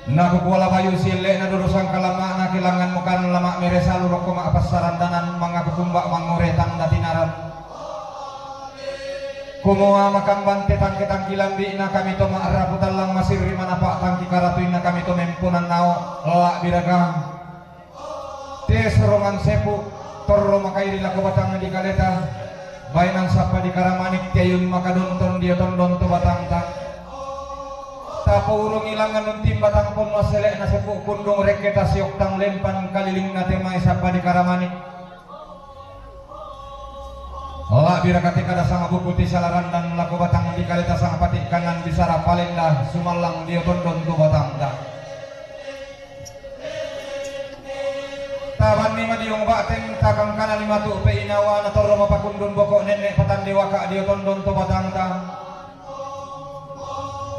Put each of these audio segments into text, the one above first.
Nakukuala bayu sile na durusan kalama na kilangan mukan lama meresa lurok kuma pasarandanan mga kukumbak manguretan datinaran. Kumua makang bante tangkitang kilambi na kami to maaraputan lang masirri manapa tangki karatuin na kami to mempunan nao lak biragang. Tes roman sepu torro makairi laku batang di kaleta. Bainang sapa di karamanik tiayun makadonton dia tondon to batang tang. Tapo urung ilangan nuntim batang pun maselek na sepuk kundung reketa siok tang lempan kaliling na temai sapa di karamanik. Olah birakati kada sang bukuti salaran dan laku batang di kaleta sang patik kanan bisara palenda sumalang dia tondon tu batang dah. Taban ni madiung bateng takang kanan lima tu pe inawa na torro mapakundun bokok nenek patan dewaka dia tondon tu batang dah.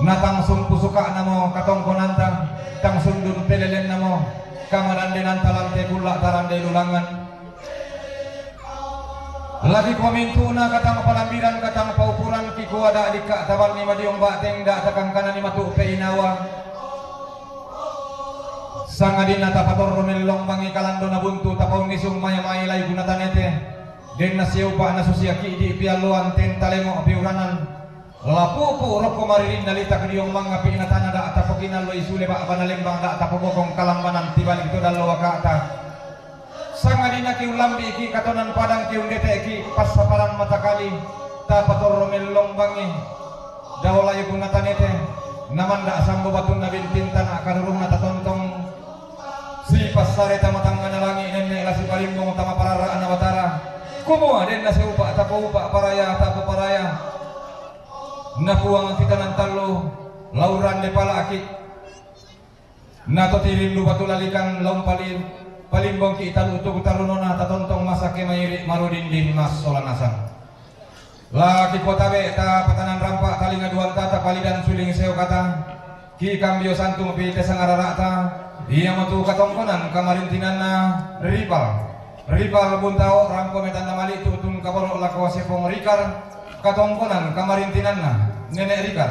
Natang sumpu suka namo katong konanta tang sundun pelelen namo kamaran denan talante gula tarande lulangan lagi komintuna katang palambiran katang paupuran kiku ada dika taban ni madiong bateng da takang kanan ni matu peinawa sangadin nata pator melong bangi kalando na buntu tapau ngisung maya-maya lay gunatanete den na siupa na susiaki di pialuan tentalemo piuranan lapupu roko maririn nalita kediong mga pinatana da atapokina lo isule ba banalembang da atapokong kalambanan tibalik to dalo wakata sangadina ki ulambi ki katonan padang ki undete ki pasaparan matakali ta pator melong bangi dawala yukunatanete naman da sambo batun na bintintan akarurung na tatontong si pasare tamatanga na langi nenne lasi palimbong tama pararaan na batara kumua den na seupa tapo upa paraya tapo paraya napuang kita nantalo lauran de pala akik nato tirindu batu lalikan laum palimbong ki italu utuk tarunona tatontong masake mayiri marudindin mas solanasan laki kotabe ta patanan rampak talinga duan tata palidan suling seo kata ki kambio santung pi tesang ararata dia matu katongkonan kamarintinan na ripal buntao rampo metan namali tutun kaboro lako sepong rikar katongkonan kamarintinan na nenek rikar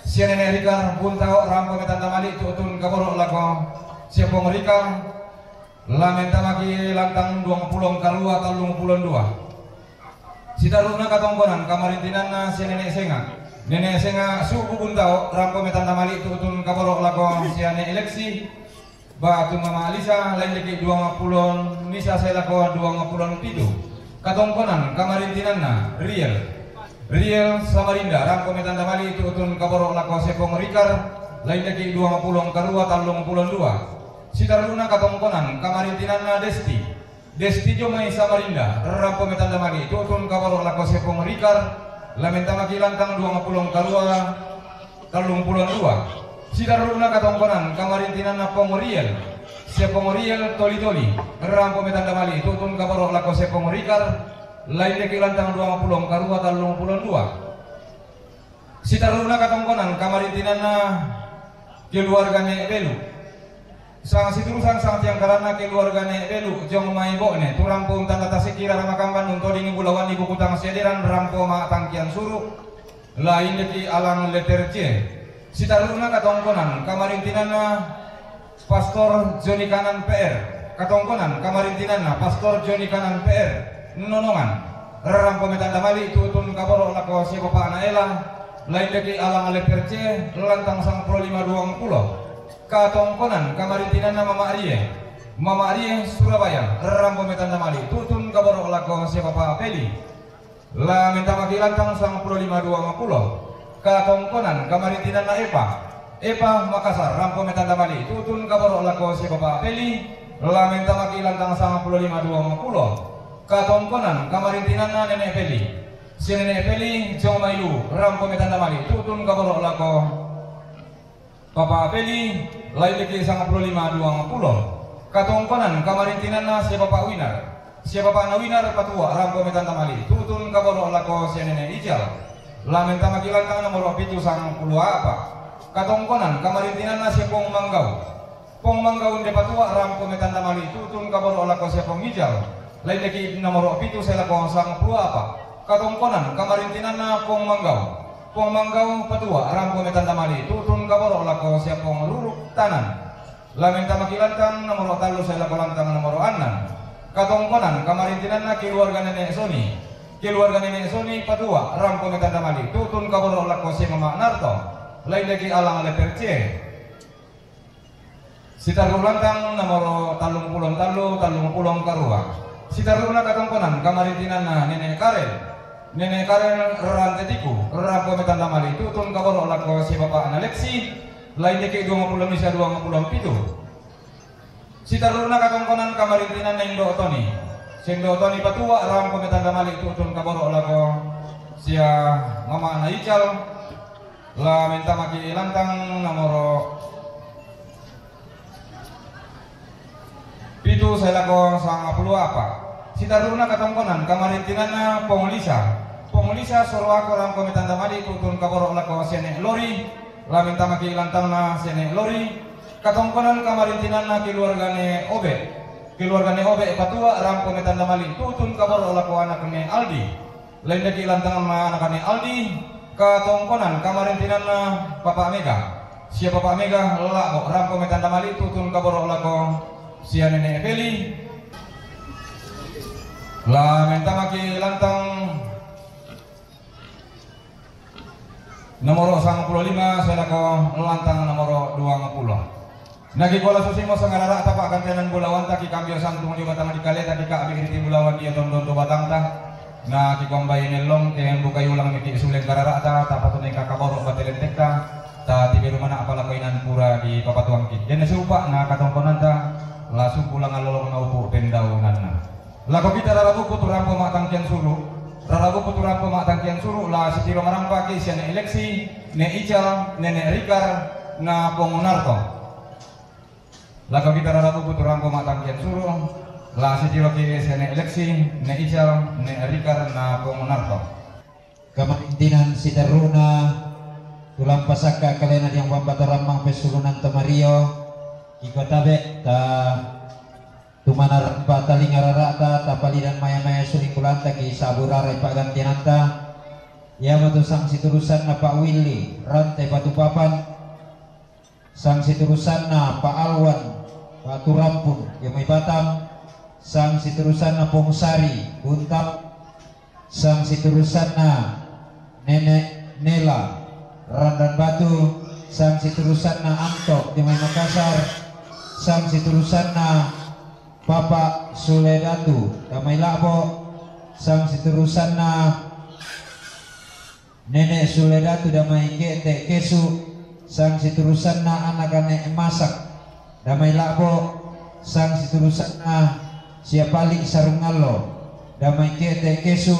si nenek rikar buntao rampo metan namali tutun kaboro lako sepong rikar lamenta maki lantang 20 karua talung pulon 2 si taruna katongkonan kamarintinan na si nenek senga suku buntao rampo metan namali tutun kaboro lako si nenek eleksi batu mama Alisa lain lagi 20 nisa saya lako 27 katongkonan kamarintinan na Riel Samarinda rangko metan damali itu utun kaboro lako sepong rikar lain lagi 20 karua talung pulon 2 sitaruna katongkonan kamarintinan na Desti Jomai Samarinda rangko metan damali itu utun kaboro lako sepong rikar lamenta makilantang 20 karua talung pulon 2 sitaruna katongkonan kamarintinan na Pongoriel sepongoriel toli rampo metan damali itu utun kaboro lako sepong rikar lain lagi lantang 20 karua talung pulon 2 sitaruna katongkonan kamarintinan na keluargane belu sang siturusan sang tiang karana keluargane belu jong mai bone tu rampo untang kata sekira ramakamban untuk dingin bulawan ibu kutang sederan rampo ma tangkian suruh lain lagi alang letter C sitaruna katongkonan kamarintinan na Pastor Joni Kanan PR katongkonan kamarintinan na Pastor Joni Kanan PR nonongan rampo metan damali tutun kaboro lako si bapak naela lain lagi alang letter C lantang sang pro 520 katongkonan kamarintinan na Mama Arie Surabaya rampo metan damali tutun kaboro lako si bapak Peli la minta maki lantang sang pro 520 katongkonan kamarintinan na Epa Makassar rampo metan damali tutun kaboro lako si bapak Peli la minta maki lantang sang pro 520 katongkonan kamarintinan na Nenek Peli si Nenek Peli jong mailu rampo metan damali tutun kaboro lako Papa Peli lain lagi sang pro 520 katongkonan kamarintinan na si bapak Winar patua rampo metan damali tutun kaboro lako si Nenek Ijal lamenta makilantang nomor pitu sang puluh apa katongkonan kamarintinan na si Pong Manggau de patua rampo metan damali tutun kaboro lako si Pong Ijal lain lagi nomor pitu saya lako sang puluh apa katongkonan kamarintinan na Pong Pemanggau patua rampo metan tamali tutun kaboro lako siapong ruruk tanan lamin tamakilantang nomor talu saya lako lantang nomor anan katongkonan kamarintinan na keluarga nenek Soni patua rampo metan tamali tutun kaboro lako si mama narto lain lagi alang letter C sitar lantang nomor talung pulong karua sitar luna katongkonan kamarintinan na nenek Karel rantetiku rampo metan tamali tutun kaboro lako si bapak Alexi lain deke 20 bisa 27 si taruna katongkonan kamarintinan nendo Toni patua rampo metan tamali tutun kaboro lako sia mama Naical la minta maki lantang nomor pitu saya lako sang puluh apa si taruna katongkonan kamarintinan na Pongolisa sorwako rampo metan tamali tutun kaboro lako sene lori la minta maki lantang na sene lori katongkonan kamarintinan na keluargane obe patua rampo metan tamali tutun kaboro lako anakane Aldi lain lagi lantang na anakane Aldi katongkonan kamarintinan na Papa Mega siapa Papa Mega lako rampo metan tamali tutun kaboro lako sia nenek Feli la minta maki lantang nomor 95 saya lako lantang nomor 20 nagi kola susimo sangarara tapak kantenan bulawan taki kambio santung di batang dikale taki ka abis di bulawan dia don batang ta na ki kombay nelong kaya bukai ulang miki suleng karara ta tapatunay kakaboro batelen tekta ta tibiru mana apala kainan pura di papatuang ki dan serupa na katongkonan ta langsung pulang alolong naupo pendaunan na lako kita rarabu kuturampo matangkian suru la sitiro marampaki siya ne Eleksi ne Ical nenek Rikar na Pongunarto lako kita rarabu kuturampo matangkian suru la sitiro ki siya ne Eleksi ne Ical ne Rikar na Pongunarto kamarintinan si Taruna tulang pasaka kalena yang pambatoramang pesulunan tamario ikotabe ta tumanar pataling ararata tapalidan maya suling kulanta ki saburare pagantinanta ya matu sang siturusan na Pak Willy rantai batu papan sang siturusan na Pak Alwan batu rampun yang may batam sang siturusan na Pongsari buntam sang siturusan na Nenek Nela Randan Batu sang siturusan na Antok di may Makassar sang siturusan na Papa Suledatu damay labo sang siturusan na Nenek Suledatu damay kete kesu sang siturusan na anakane masak damay labo sang siturusan na siapali sarungalo damay kete kesu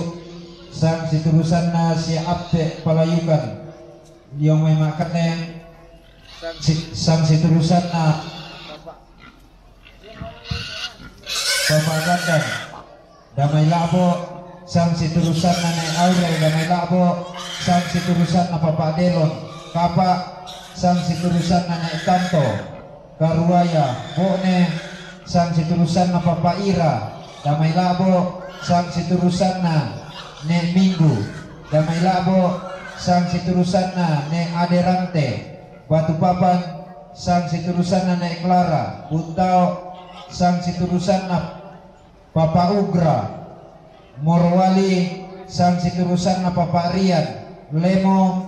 sang siturusan na si Apte Palayukan yung may makane sang siturusan na Bapak Gandang damay labo sang siturusan na Nay Aurel damay labo sang siturusan na Papa Delon Kapa sang siturusan na Nay Tanto Karuaya Bone sang siturusan na Papa Ira damay labo sang siturusan na Nek Minggu damay labo sang siturusan na Nek Aderante Batu Papan sang siturusan na Nek Clara Buntao sang siturusan na Papa Ugra Morowali sang siturusan na Papa Rian Lemo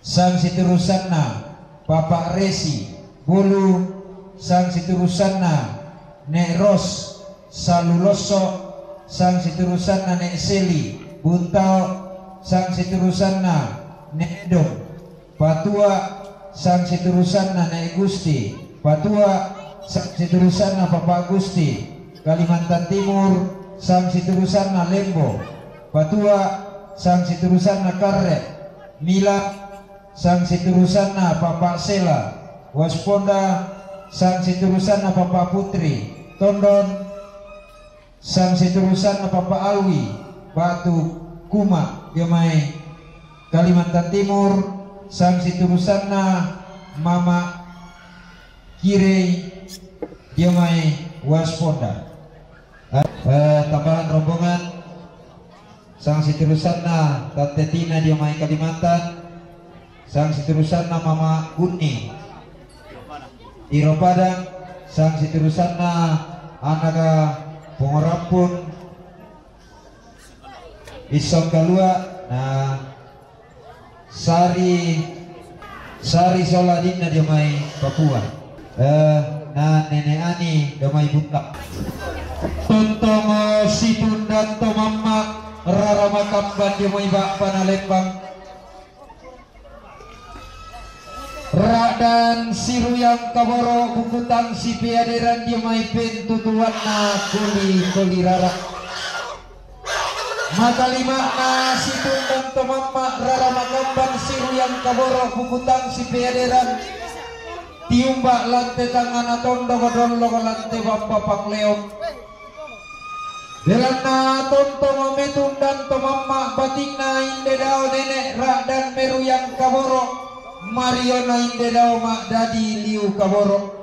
sang siturusan na Papa Resi Bulu sang siturusan na Nek Ros Saluloso sang siturusan na Nek Seli Buntao sang siturusan na Nek Edom Patua sang siturusan na Nek Gusti Patua sang siturusan na Papa Gusti Kalimantan Timur sang siturusan na Lembo Patua sang siturusan na Karret Mila sang siturusan na Papa Sela Wasponda sang siturusan na Papa Putri Tondon sang siturusan na Papa Alwi Batu Kuma Yamai Kalimantan Timur sang siturusan na Mama Kirei Yamai Wasponda tambahan rombongan sang seterusnya Tante Tina dia main Kalimantan, sang seterusnya Mama Uni Iro Padang, sang seterusnya anak Pengarampun Isong Kalua. Nah Sari Soladina dia main Papua. Nah Nenek Ani dia main Buntak. Tontong Situn dan Tomama Rara Makamban dia main Bakpana Lembang. Ra dan Siruyang Kaboro Bukutang si Piaderan dia main Pentutuan na Kuli Rara. Maka lima na Situn dan Tomama Rara Makamban Siruyang Kaboro Bukutang si Piaderan tiumba lantai tangan tondo godon logo lantai bapa pangleon. Belana tontong Metun dan Tomama batingna inde dao nenek Ra dan Meruyang Kaboro Mariona inde dao mak dadi liu Kaboro.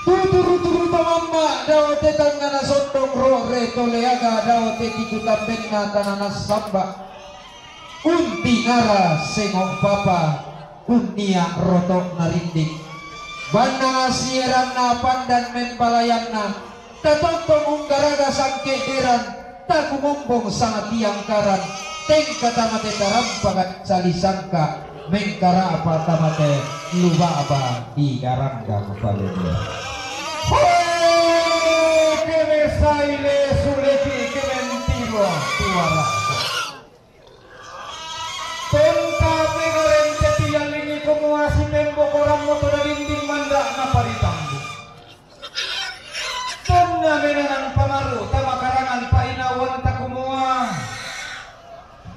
Tuturu Tomama dao te tangana sondong ro re toleaga dao te tikutan benna tanana samba. Unti nara sengok papa unia rotok narinding. Bana sieran na pandan mempalayan na tatotong unggaraga sangke deran tak kumombong sangat tiang karan teng kata mate tarampagat salisangka mengkara apa tamate luba apa di garangga kepalanya. Oh, kene saile suleti kementiro tuara. Tenta pegaren tetian lini komuasi tempo koram moto dinding manda na paritambu. Tonna menangan pamaru tama karangan painawan takumua.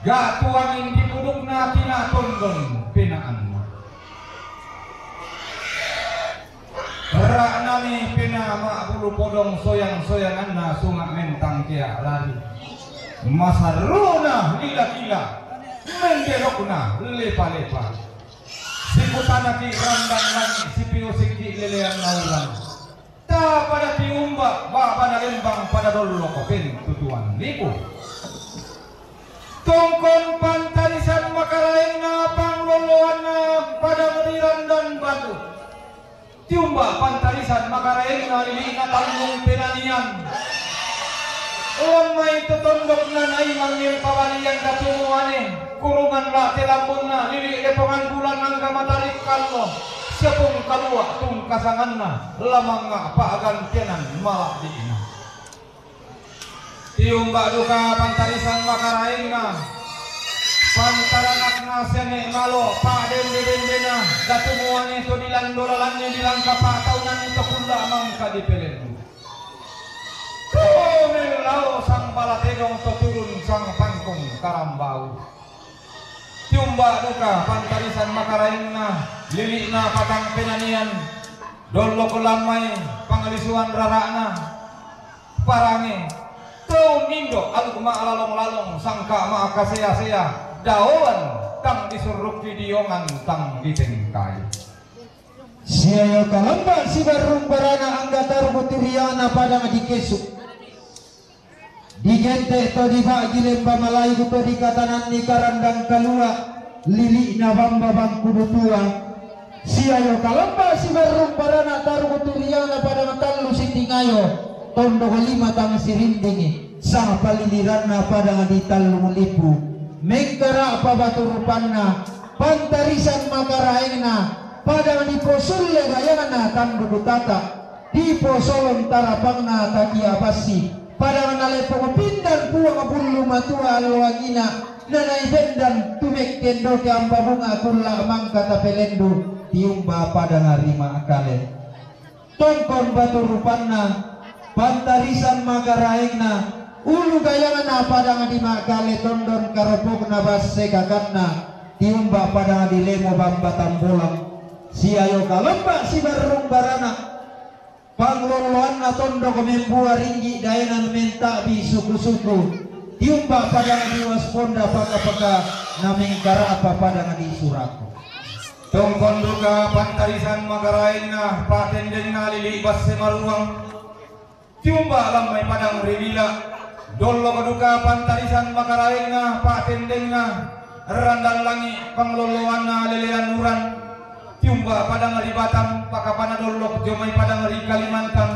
Gatuan indi kudukna tina tondon pinaan. Rak nami pina mak bulu podong soyang-soyangan na sunga mentang kia lari. Masaruna lila-lila mendelokna lepa-lepa. Sikutana ki randang lagi sipiu sikki lelean naulan. Ta pada tiumba ba pada lembang pada dolo kopin tutuan lipu. Tongkon pantarisan makaraeng na pangloloan na pada meriran dan batu. Tiumba pantarisan makaraeng na lili na tanggung penanian. Lamay tutundok na naimangil pawalian katumuane. Kurungan late lambun na lili lepongan bulan angga matarik kallo. Siapong kalua tung kasangan na lamang nga paagantianan malak di ina. Tiumba duka pantarisan makaraeng na pantaranak na sene malo paden dendena datumuane to dilandolalannya dilangka pataunan itu kula mangka dipelen. Melau sang balategong to turun sang pangkong karambau. Tiumba duka pantarisan makaraeng na lili na patang penanian dolo kelamai pangalisuan rarana parange tau nindo aluk ma alalong-lalong sangka ma kasea-sea dawan tang disuruk videongan tang ditengkai. Siayo kalamba si barung barana anggatar butiriana padang dikesuk. Digente to dibagi lemba malayu to dikatanan ni karandang kalua lili na bamba bangku tua. Siayo kalamba si barung barana taru butiriana padang talu sitingayo tondo lima tang sirindingi sang paliliran na padang di talu lipu. Mengkara apa batu rupanna pantarisan makaraengna padang di posulle gayana tandu butata di posolon tarapangna taki abasi padang nale pengopindan puang bulu matua alwagina nanai bendan tumek tendo ke amba bunga kulla mangka tapelendu tiumba padang rima akale tongkon batu rupanna pantarisan makaraengna ulu gayangan apa dengan di makale tondon karopok nabas sekakanna tiumba pada di lemo bamba tambolang siayo kalamba si barung barana pangloloan na tondo komembua ringgi dayanan menta bi suku-suku tiumba pada di wasponda paka-paka naming kara apa pada di suraku Tongkon duka pantarisan makaraeng na paten den na lili bas semaruang tiumba lamay padang rewila dolo kaduka pantarisan makaraenga patendenga randal langi pangloloana lelean nuran tiumba padang ri Batam pakapana dolo jomai padang ri Kalimantan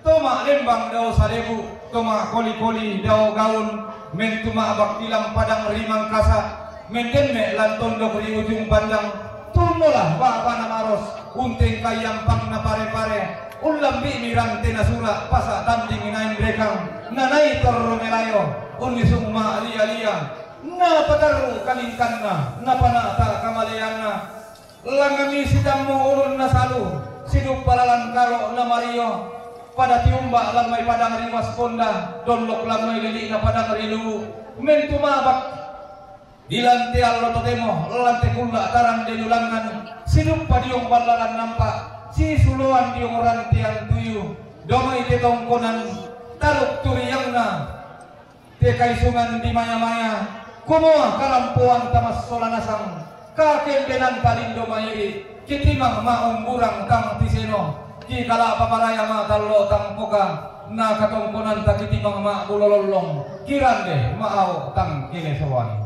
toma Lembang dao Sadebu toma koli-koli dao Gaun men tuma abak tilang padang ri Mangkasa men denme lantondo ri ujung pandang tunolah bapa namaros unteng kayang pang na pare-pare ulam bi mirante na sura pasa tanding inain brekang nanai torro melayo unisung ma alia-alia na pataru kalingkanna na panata kamaleanna langami sidammu ulun na salu sidup palalan kalo na Mario pada tiumba lamai padang riwas ponda donlok lamai lili na padang rilu mentumabak dilantial lototemo lante kula tarang delulangan sidup padiong balaran nampak si suluan diong rantian tuyu domai tetongkonan taluk turiyangna tekai sungan di maya-maya kumua kalampuan tamas solanasang kaken denan talindo mayiri kitimang maung burang tang tiseno ki kala paparaya ma tallo tang poka na katongkonan ta kitimang ma bulololong kirande maau tang kinesowan.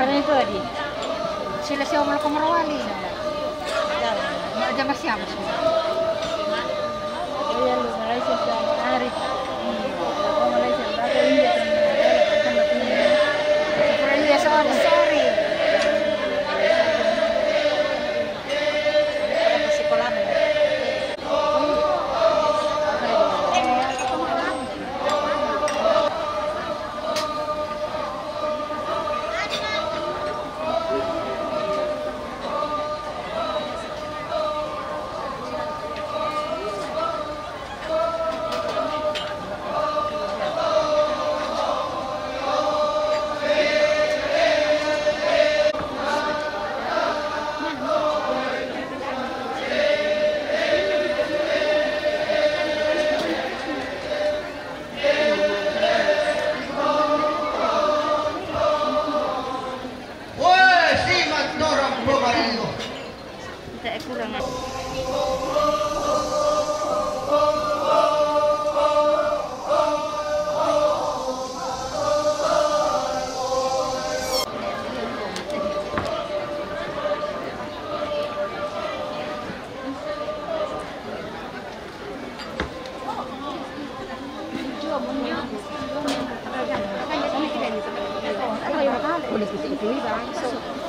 Hari itu tadi. Sila siya umul kumarwali. Ada masih apa sih? Iya lu Malaysia hari. Aku Malaysia ada India sama India. Sebenarnya dia soal sorry. Apa sekolah? Tidak kurang. Boleh kita itu bang.